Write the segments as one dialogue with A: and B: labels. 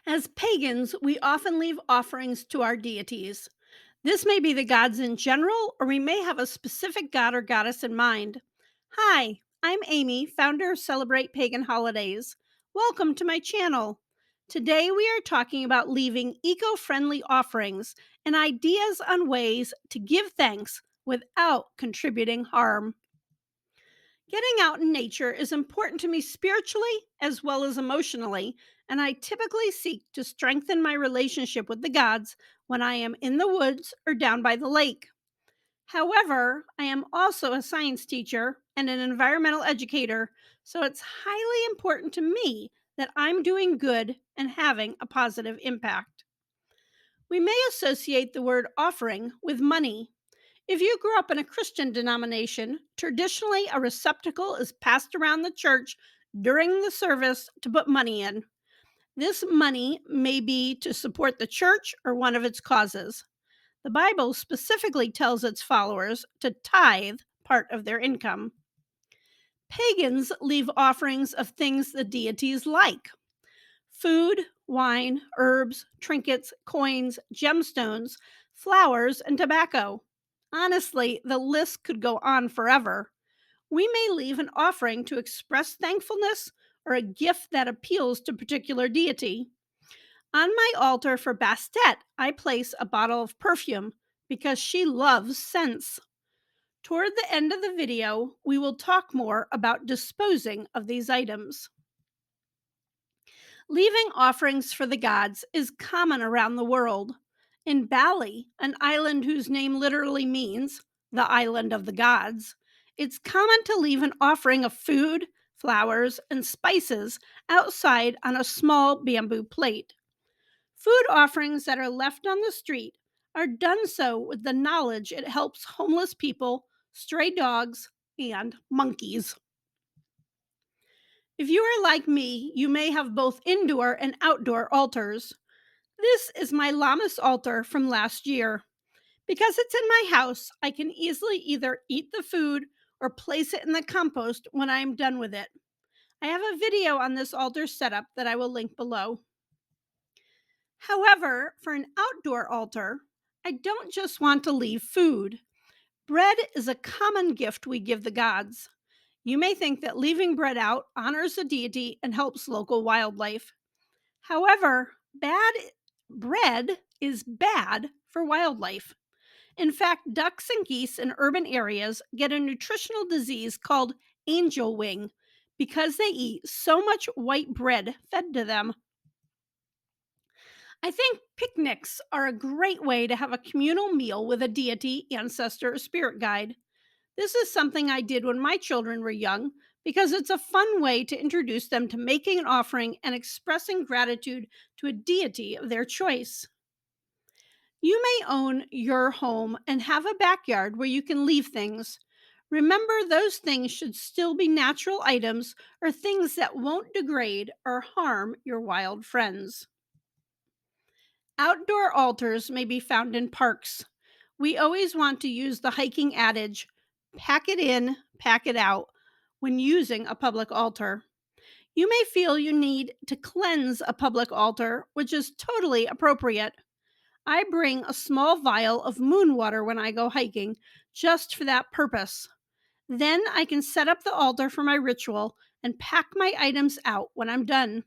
A: As pagans, we often leave offerings to our deities. This may be the gods in general, or we may have a specific god or goddess in mind. Hi, I'm Amy, founder of Celebrate Pagan Holidays. Welcome to my channel. Today we are talking about leaving eco friendly offerings and ideas on ways to give thanks without contributing harm. Getting out in nature is important to me spiritually as well as emotionally, and I typically seek to strengthen my relationship with the gods when I am in the woods or down by the lake. However, I am also a science teacher and an environmental educator, so it's highly important to me that I'm doing good and having a positive impact. We may associate the word offering with money. If you grew up in a Christian denomination, traditionally a receptacle is passed around the church during the service to put money in. This money may be to support the church or one of its causes. The Bible specifically tells its followers to tithe part of their income. Pagans leave offerings of things the deities like: food, wine, herbs, trinkets, coins, gemstones, flowers, and tobacco. Honestly, the list could go on forever. We may leave an offering to express thankfulness or a gift that appeals to a particular deity. On my altar for Bastet, I place a bottle of perfume because she loves scents. Toward the end of the video, we will talk more about disposing of these items. Leaving offerings for the gods is common around the world. In Bali, an island whose name literally means the island of the gods, it's common to leave an offering of food, flowers, and spices outside on a small bamboo plate. Food offerings that are left on the street are done so with the knowledge it helps homeless people, stray dogs, and monkeys. If you are like me, you may have both indoor and outdoor altars. This is my Lammas altar from last year. Because it's in my house, I can easily either eat the food or place it in the compost when I am done with it. I have a video on this altar setup that I will link below. However, for an outdoor altar, I don't just want to leave food. Bread is a common gift we give the gods. You may think that leaving bread out honors the deity and helps local wildlife. However, bad bread is bad for wildlife. In fact, ducks and geese in urban areas get a nutritional disease called angel wing because they eat so much white bread fed to them. I think picnics are a great way to have a communal meal with a deity, ancestor, or spirit guide. This is something I did when my children were young because it's a fun way to introduce them to making an offering and expressing gratitude to a deity of their choice. You may own your home and have a backyard where you can leave things. Remember, those things should still be natural items or things that won't degrade or harm your wild friends. Outdoor altars may be found in parks. We always want to use the hiking adage, pack it in, pack it out, when using a public altar. You may feel you need to cleanse a public altar, which is totally appropriate. I bring a small vial of moon water when I go hiking, just for that purpose. Then I can set up the altar for my ritual and pack my items out when I'm done.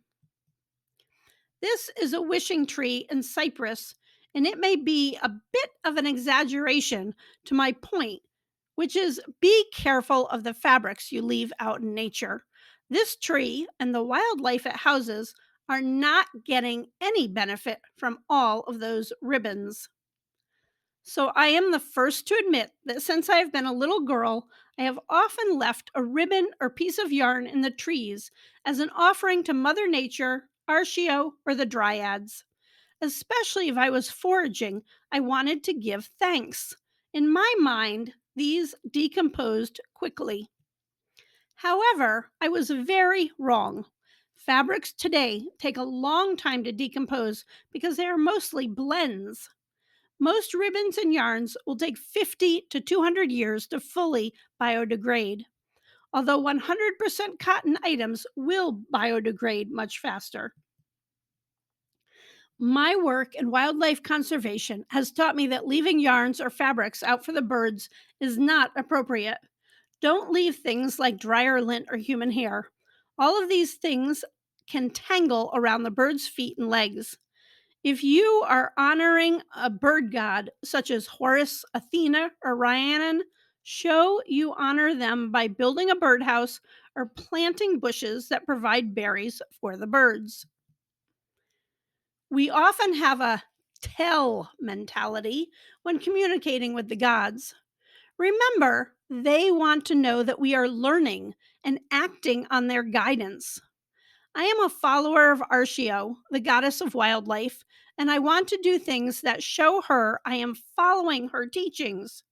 A: This is a wishing tree in cypress, and it may be a bit of an exaggeration to my point, which is be careful of the fabrics you leave out in nature. This tree and the wildlife it houses are not getting any benefit from all of those ribbons. So I am the first to admit that since I have been a little girl, I have often left a ribbon or piece of yarn in the trees as an offering to Mother Nature, Arshio, or the Dryads. Especially if I was foraging, I wanted to give thanks. In my mind, these decomposed quickly. However, I was very wrong. Fabrics today take a long time to decompose because they are mostly blends. Most ribbons and yarns will take 50 to 200 years to fully biodegrade, although 100% cotton items will biodegrade much faster. My work in wildlife conservation has taught me that leaving yarns or fabrics out for the birds is not appropriate. Don't leave things like dryer lint or human hair. All of these things can tangle around the bird's feet and legs. If you are honoring a bird god, such as Horus, Athena, or Rhiannon, show you honor them by building a birdhouse or planting bushes that provide berries for the birds. We often have a tell mentality when communicating with the gods. Remember, they want to know that we are learning and acting on their guidance. I am a follower of Arshio, the goddess of wildlife, and I want to do things that show her I am following her teachings.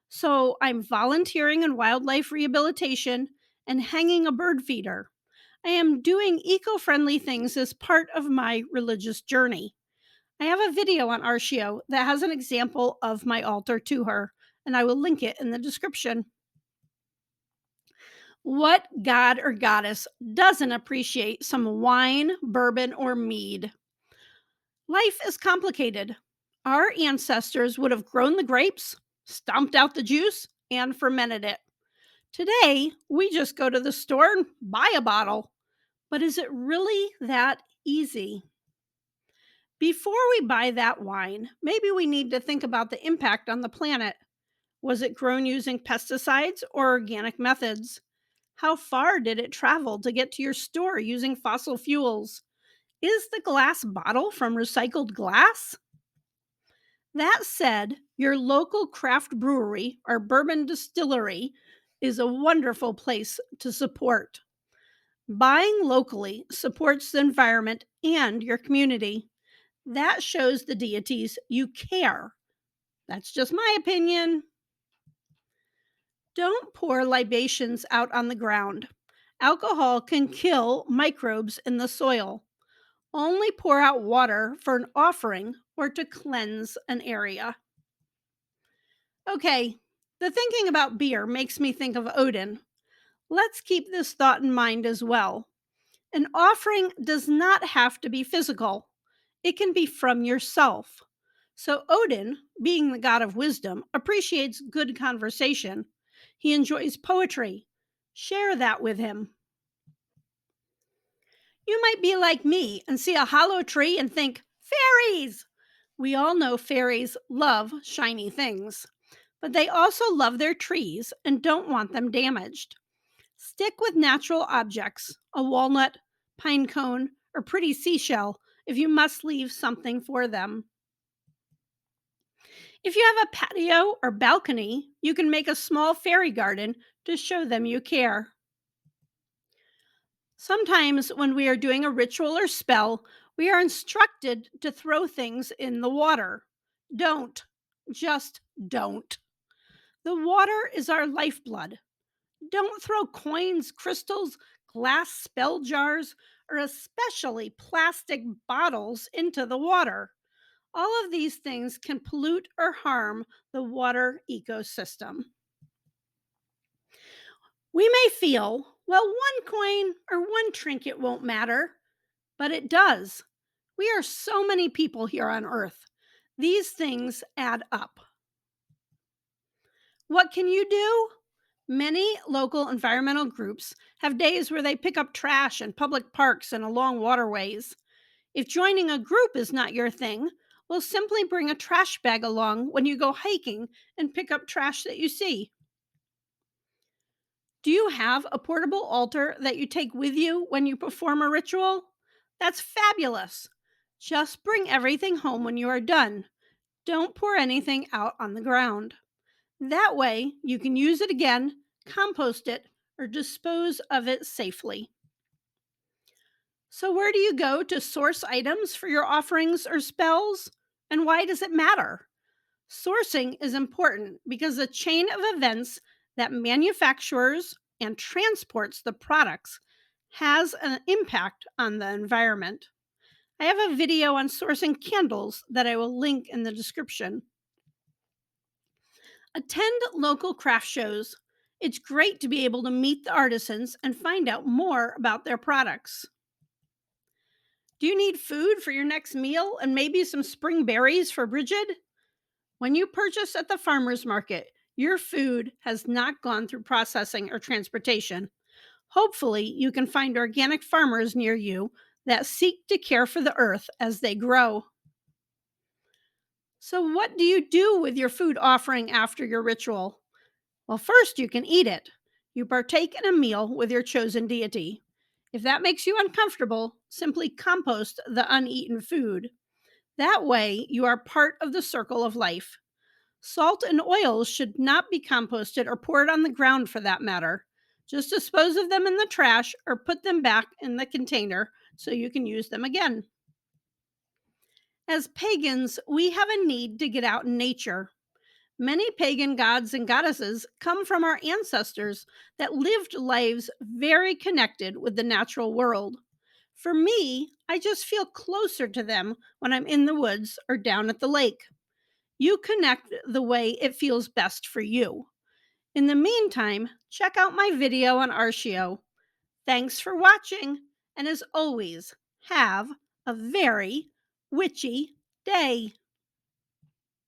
A: So I'm volunteering in wildlife rehabilitation and hanging a bird feeder. I am doing eco friendly things as part of my religious journey. I have a video on Arshio that has an example of my altar to her, and I will link it in the description. What god or goddess doesn't appreciate some wine, bourbon, or mead? Life is complicated. Our ancestors would have grown the grapes, stomped out the juice, and fermented it. Today, we just go to the store and buy a bottle. But is it really that easy? Before we buy that wine, maybe we need to think about the impact on the planet. Was it grown using pesticides or organic methods? How far did it travel to get to your store using fossil fuels? Is the glass bottle from recycled glass? That said, your local craft brewery or bourbon distillery is a wonderful place to support. Buying locally supports the environment and your community. That shows the deities you care. That's just my opinion. Don't pour libations out on the ground. Alcohol can kill microbes in the soil. Only pour out water for an offering or to cleanse an area. Okay, the thinking about beer makes me think of Odin. Let's keep this thought in mind as well. An offering does not have to be physical, it can be from yourself. So, Odin, being the god of wisdom, appreciates good conversation. He enjoys poetry. Share that with him. You might be like me and see a hollow tree and think, fairies! We all know fairies love shiny things, but they also love their trees and don't want them damaged. Stick with natural objects, a walnut, pine cone, or pretty seashell if you must leave something for them. If you have a patio or balcony, you can make a small fairy garden to show them you care. Sometimes, when we are doing a ritual or spell, we are instructed to throw things in the water. Don't. Just don't. The water is our lifeblood. Don't throw coins, crystals, glass spell jars, or especially plastic bottles into the water. All of these things can pollute or harm the water ecosystem. We may feel, well, one coin or one trinket won't matter, but it does. We are so many people here on Earth. These things add up. What can you do? Many local environmental groups have days where they pick up trash in public parks and along waterways. If joining a group is not your thing, well, simply bring a trash bag along when you go hiking and pick up trash that you see. Do you have a portable altar that you take with you when you perform a ritual? That's fabulous. Just bring everything home when you are done. Don't pour anything out on the ground. That way, you can use it again, compost it, or dispose of it safely. So, where do you go to source items for your offerings or spells? And why does it matter? Sourcing is important because the chain of events that manufactures and transports the products has an impact on the environment. I have a video on sourcing candles that I will link in the description. Attend local craft shows. It's great to be able to meet the artisans and find out more about their products. Do you need food for your next meal and maybe some spring berries for Bridget? When you purchase at the farmer's market, your food has not gone through processing or transportation. Hopefully, you can find organic farmers near you that seek to care for the earth as they grow. So, what do you do with your food offering after your ritual? Well, first, you can eat it. You partake in a meal with your chosen deity. If that makes you uncomfortable, simply compost the uneaten food. That way, you are part of the circle of life. Salt and oils should not be composted or poured on the ground for that matter. Just dispose of them in the trash or put them back in the container so you can use them again. As pagans, we have a need to get out in nature. Many pagan gods and goddesses come from our ancestors that lived lives very connected with the natural world. For me, I just feel closer to them when I'm in the woods or down at the lake. You connect the way it feels best for you. In the meantime, check out my video on Arshio. Thanks for watching, and as always, have a very witchy day.